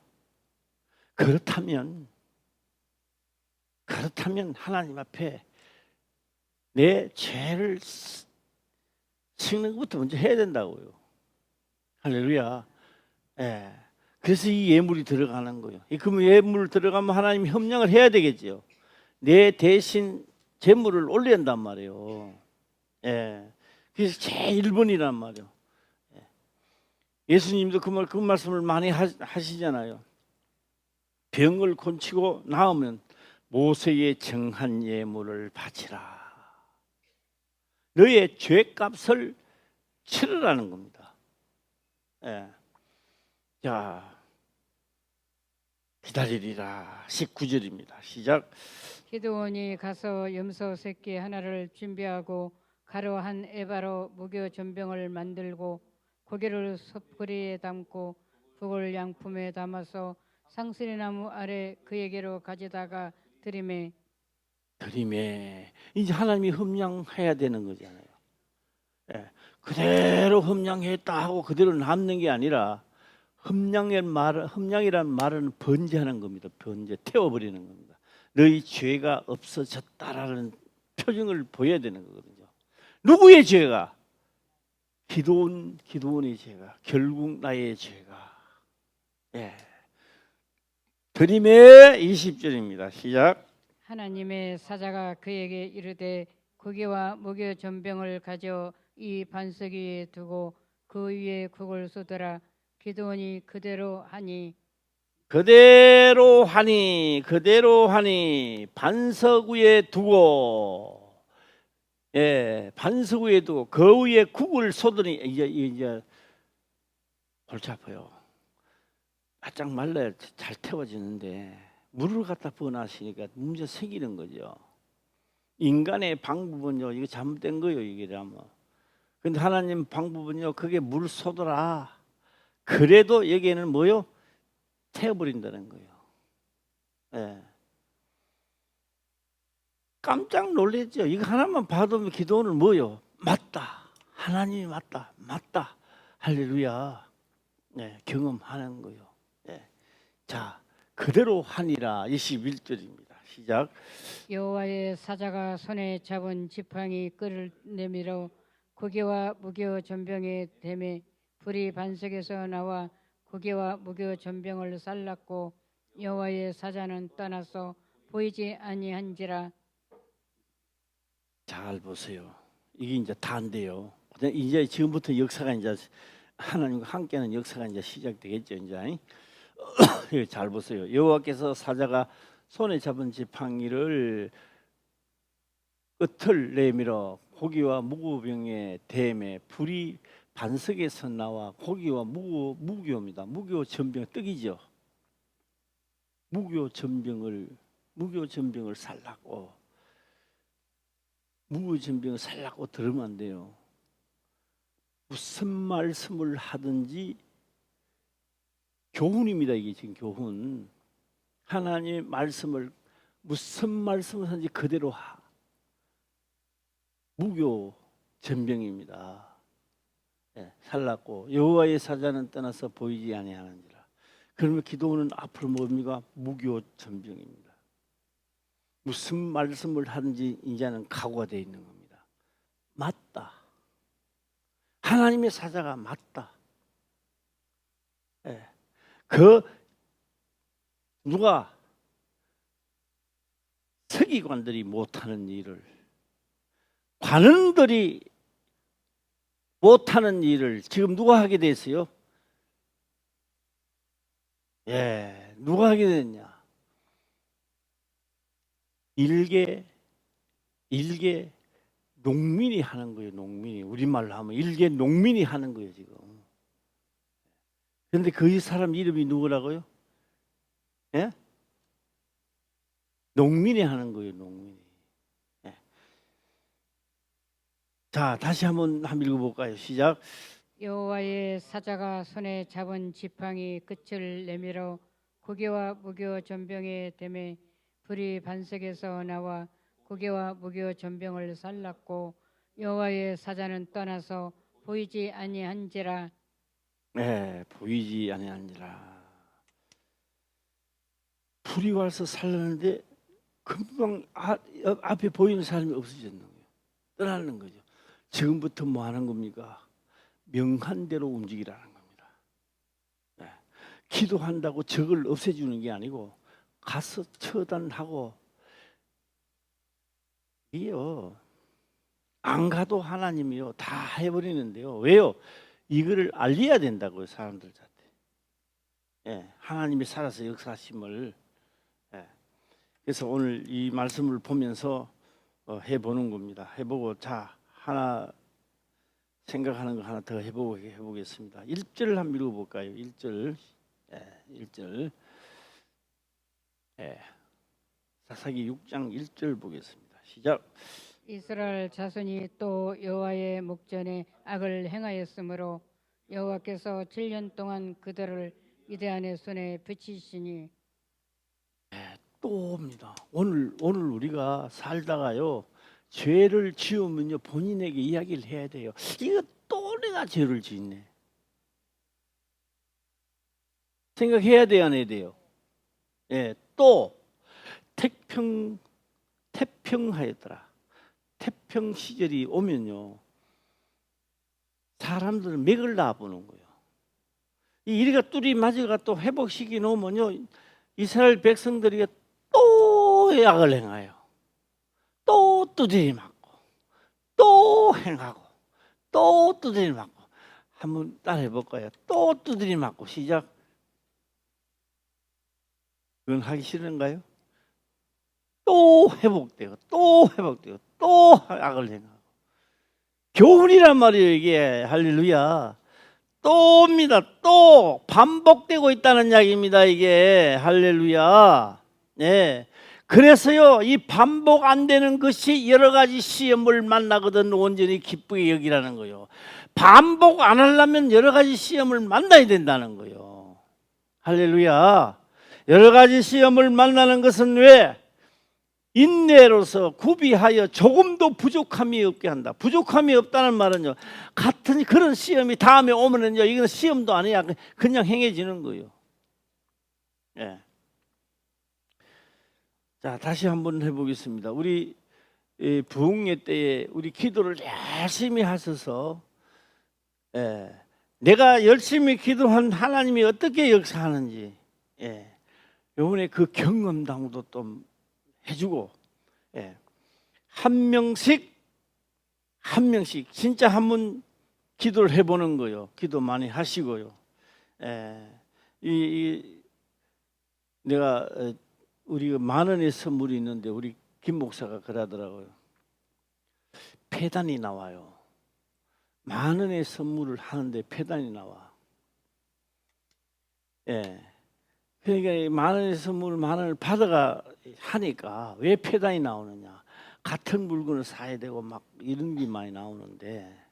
그렇다면 하나님 앞에 내 죄를 씻는 것부터 먼저 해야 된다고요. 할렐루야. 예. 그래서 이 예물이 들어가는 거예요. 그러면 예물 들어가면 하나님 협력을 해야 되겠죠. 내 대신 제물을 올린단 말이에요. 예. 그래서 제1번이란 말이에요. 예. 예수님도 그 말씀을 많이 하시잖아요. 병을 고치고 나으면 모세의 정한 예물을 바치라. 너의 죄값을 치르라는 겁니다. 예. 자, 기다리리라. 19절입니다. 시작. 기드온이 가서 염소 새끼 하나를 준비하고 가루 한 에바로 무교 전병을 만들고 고기를 섭거리에 담고 북을 양품에 담아서 상수리나무 아래 그에게로 가져다가 들이매 이제 하나님이 흠양해야 되는 거잖아요. 예. 그대로 흠양했다 하고 그대로 남는 게 아니라 흠양이란 말은 번제하는 겁니다. 번제, 태워버리는 겁니다. 너희 죄가 없어졌다라는 표정을 보여야 되는 거거든요. 누구의 죄가? 기드온의 죄가, 결국 나의 죄가. 예. 드림의 20절입니다. 시작. 하나님의 사자가 그에게 이르되 고기와 무교 전병을 가져 이 반석 위에 두고 그 위에 국을 쏟으라. 기드온이 그대로 하니 반석 위에 두고, 예, 반석 위에 두고 그 위에 국을 쏟으니 이제 골치 아파요. 바짝 말라야 잘 태워지는데 물을 갖다 부어놨으니까 문제 생기는 거죠. 인간의 방법은요, 이거 잘못된 거예요, 이게라면. 근데 하나님 방법은요, 그게 물 쏟아라. 그래도 여기에는 뭐요? 태워버린다는 거예요. 예. 깜짝 놀랐죠. 이거 하나만 봐도 기도는 뭐요? 맞다. 하나님이 맞다. 할렐루야. 네, 경험하는 거요. 네. 자, 그대로 하니라. 21절입니다. 시작. 여호와의 사자가 손에 잡은 지팡이 끈을 내밀어 고기와 무교 전병에 대매 불이 반석에서 나와 고기와 무교 전병을 살랐고 여호와의 사자는 떠나서 보이지 아니한지라. 잘 보세요. 이게 이제 다인데요. 이제 지금부터 역사가 이제 하나님과 함께하는 역사가 이제 시작되겠죠. 이제 잘 보세요. 여호와께서 사자가 손에 잡은 지팡이를 끝을 내밀어 고기와 무교병에 대매 불이 반석에서 나와 고기와 무교입니다. 무교 전병 떡이죠. 무교 전병을 살랐고 무교 전병을 살랐고 들으면 안 돼요. 무슨 말씀을 하든지 교훈입니다. 이게 지금 교훈. 하나님의 말씀을 무슨 말씀을 하든지 그대로 무교 전병입니다. 예, 살랐고 여호와의 사자는 떠나서 보이지 아니하는지라. 그러면 기도는 앞으로 뭡니까? 무교 전병입니다. 무슨 말씀을 하든지 이제는 각오가 되어 있는 겁니다. 맞다. 하나님의 사자가 맞다. 예. 누가 서기관들이 못하는 일을, 관원들이 못하는 일을 지금 누가 하게 됐어요? 누가 하게 됐냐? 일개 농민이 하는 거예요. 농민이, 우리말로 하면 일개 농민이 하는 거예요 지금. 그런데 그 사람 이름이 누구라고요? 농민이 하는 거예요. 농민이. 자, 다시 한번 읽어볼까요? 시작. 여호와의 사자가 손에 잡은 지팡이 끝을 내밀어 고개와 무교 전병의 댐에 불이 반석에서 나와 고개와 무교 전병을 살랐고 여호와의 사자는 떠나서 보이지 아니한지라. 보이지 아니하니라. 불이 와서 살랐는데 금방 앞에 보이는 사람이 없어졌는 거예요. 떠나는 거죠. 지금부터 뭐 하는 겁니까? 명한 대로 움직이라는 겁니다. 기도한다고 적을 없애주는 게 아니고 가서 처단하고, 이요 안 가도 하나님이요 다 해버리는데요. 왜요? 이거를 알려야 된다고요, 사람들한테. 하나님이 살아서 역사하심을. 그래서 오늘 이 말씀을 보면서 해보는 겁니다. 해보고, 자, 하나 생각하는 거 하나 더 해보겠습니다. 1절 한번 읽어볼까요? 1절. 1절. 사사기 6장 1절 보겠습니다. 시작. 이스라엘 자손이 또 여호와의 목전에 악을 행하였으므로 여호와께서 7년 동안 그들을 미디안의 손에 붙이시니. 또입니다. 오늘 우리가 살다가요 죄를 지으면요 본인에게 이야기를 해야 돼요. 이거 또 내가 죄를 지었네. 생각해야 돼요, 안 해야 돼요? 또 태평하였더라. 태평 시절이 오면요 사람들은 맥을 놔보는 거예요. 이 이리가 뚜리 맞이가 또 회복시키 놓으면요 이스라엘 백성들이 또 약을 행하여 또 두드리 맞고 또 행하고 또 두드리 맞고. 한번 따라해 볼까요? 또 두드리 맞고. 시작. 그건 하기 싫은가요? 또 회복되고 또 회복되고 또 악을 행하고. 교훈이란 말이에요 이게. 할렐루야. 또입니다. 또 반복되고 있다는 이야기입니다 이게. 할렐루야. 그래서요 이 반복 안 되는 것이 여러 가지 시험을 만나거든 온전히 기쁘게 여기라는 거예요. 반복 안 하려면 여러 가지 시험을 만나야 된다는 거예요. 할렐루야. 여러 가지 시험을 만나는 것은 왜? 인내로서 구비하여 조금도 부족함이 없게 한다. 부족함이 없다는 말은요 같은 그런 시험이 다음에 오면은요 이건 시험도 아니야. 그냥 행해지는 거예요. 자, 다시 한번 해보겠습니다. 우리 부흥회 때에 우리 기도를 열심히 하셔서 내가 열심히 기도한 하나님이 어떻게 역사하는지 이번에 그 경험담도 좀 해주고 한 명씩 진짜 한번 기도를 해보는 거요. 기도 많이 하시고요. 내가 우리가 만 원의 선물이 있는데 우리 김 목사가 그러더라고요. 폐단이 나와요. 만 원의 선물을 하는데 폐단이 나와. 그러니까 만 원의 선물을 만 원을 받아가 하니까 왜 폐단이 나오느냐? 같은 물건을 사야 되고 막 이런 게 많이 나오는데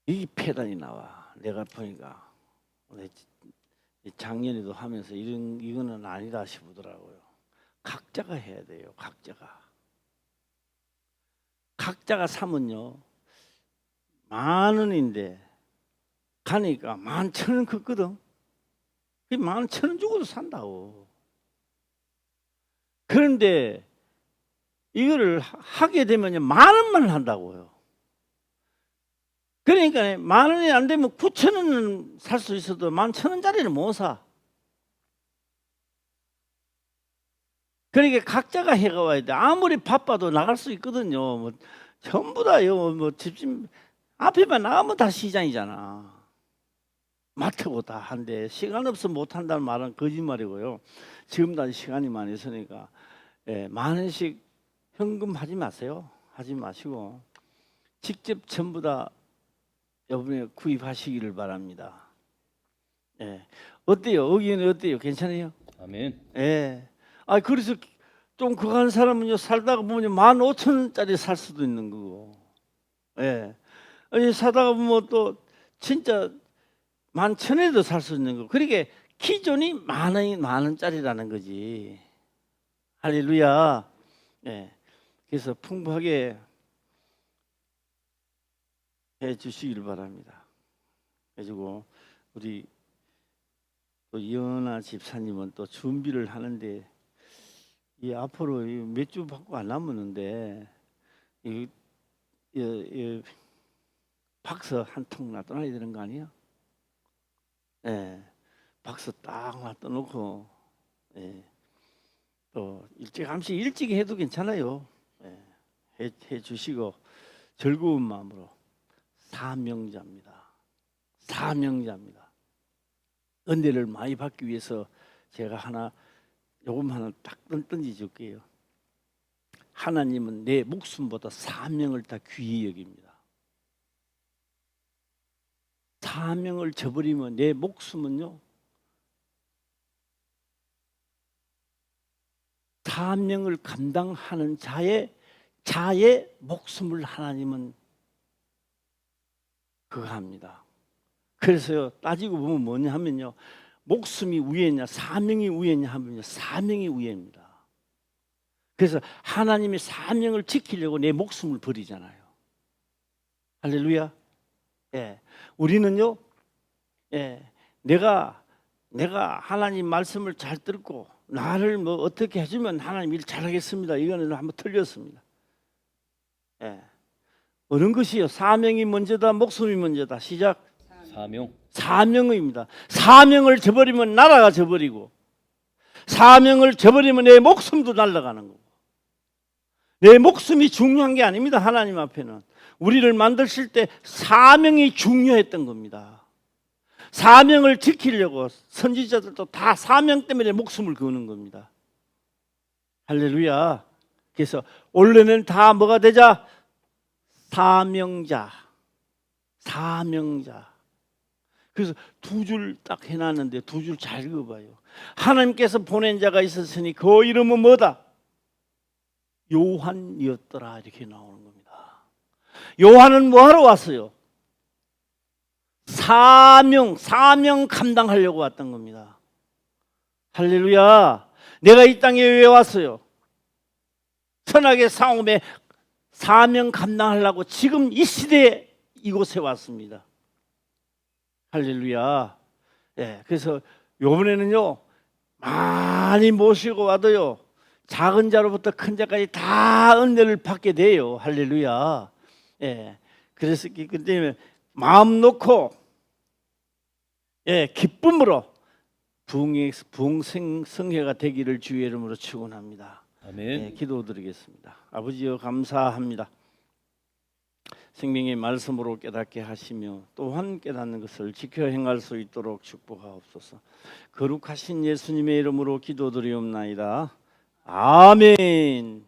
이 폐단이 나와. 내가 보니까 작년에도 하면서 이거는 아니다 싶더라고요. 각자가 해야 돼요. 각자가 사면요 10,000원인데 가니까 11,000원 컸거든. 11,000원 주고도 산다고. 그런데 이거를 하게 되면 10,000원만 한다고요. 그러니까 10,000원이 안 되면 9,000원은 살 수 있어도 11,000원짜리는 못 사. 그러니까 각자가 해가 와야 돼. 아무리 바빠도 나갈 수 있거든요. 뭐 전부 다요. 뭐 집집 앞에만 나가면 다 시장이잖아. 마트고 다 한데 시간 없으면 못 한다는 말은 거짓말이고요. 지금 다 시간이 많이 있으니까 만 원씩 현금 하지 마세요. 하지 마시고 직접 전부 다 이번에 구입하시기를 바랍니다. 어때요? 의견이 어때요? 괜찮아요? 아멘. 그래서 좀 그거 한 사람은요 살다가 보면 15,000원짜리 살 수도 있는 거고, 아니 사다가 보면 또 진짜 11,000원에도 살 수 있는 거. 그러니까 기존이 만 원짜리라는 거지. 할렐루야. 그래서 풍부하게 해 주시기를 바랍니다. 해주고 우리 또 이은아 집사님은 또 준비를 하는데 이 앞으로 몇 주 밖에 안 남았는데 이 박스 한 통 놔둬놔야 되는 거 아니야? 박스 딱 놔둬놓고 또 일찍 해도 괜찮아요. 해 주시고 즐거운 마음으로 사명자입니다. 은혜를 많이 받기 위해서 제가 요금 하나 딱 던져 줄게요. 하나님은 내 목숨보다 사명을 다 귀히 여깁니다. 사명을 저버리면 내 목숨은요, 사명을 감당하는 자의 목숨을 하나님은 그거 합니다. 그래서요 따지고 보면 뭐냐 하면요, 목숨이 우애냐 사명이 우애냐 하면요 사명이 우애입니다. 그래서 하나님의 사명을 지키려고 내 목숨을 버리잖아요. 할렐루야. 우리는요, 내가 하나님 말씀을 잘 듣고 나를 뭐 어떻게 해주면 하나님 일 잘하겠습니다. 이거는 한번 틀렸습니다. 어느 것이요? 사명이 먼저다, 목숨이 먼저다. 시작. 사명입니다. 사명을 저버리면 나라가 저버리고, 사명을 저버리면 내 목숨도 날아가는 거고. 내 목숨이 중요한 게 아닙니다. 하나님 앞에는 우리를 만드실 때 사명이 중요했던 겁니다. 사명을 지키려고 선지자들도 다 사명 때문에 목숨을 거는 겁니다. 할렐루야. 그래서 원래는 다 뭐가 되자? 사명자. 그래서 두 줄 딱 해놨는데 두 줄 잘 읽어봐요. 하나님께서 보낸 자가 있었으니 그 이름은 뭐다? 요한이었더라. 이렇게 나오는 겁니다. 요한은 뭐하러 왔어요? 사명 감당하려고 왔던 겁니다. 할렐루야. 내가 이 땅에 왜 왔어요? 선악의 싸움에 사명 감당하려고 지금 이 시대에 이곳에 왔습니다. 할렐루야. 그래서 이번에는요 많이 모시고 와도요 작은 자로부터 큰 자까지 다 은혜를 받게 돼요. 할렐루야. 그래서 그때 마음 놓고 기쁨으로 부흥성회가 되기를 주의 이름으로 축원합니다. 아멘. 기도드리겠습니다. 아버지여 감사합니다. 생명의 말씀으로 깨닫게 하시며 또한 깨닫는 것을 지켜 행할 수 있도록 축복하옵소서. 거룩하신 예수님의 이름으로 기도드리옵나이다. 아멘.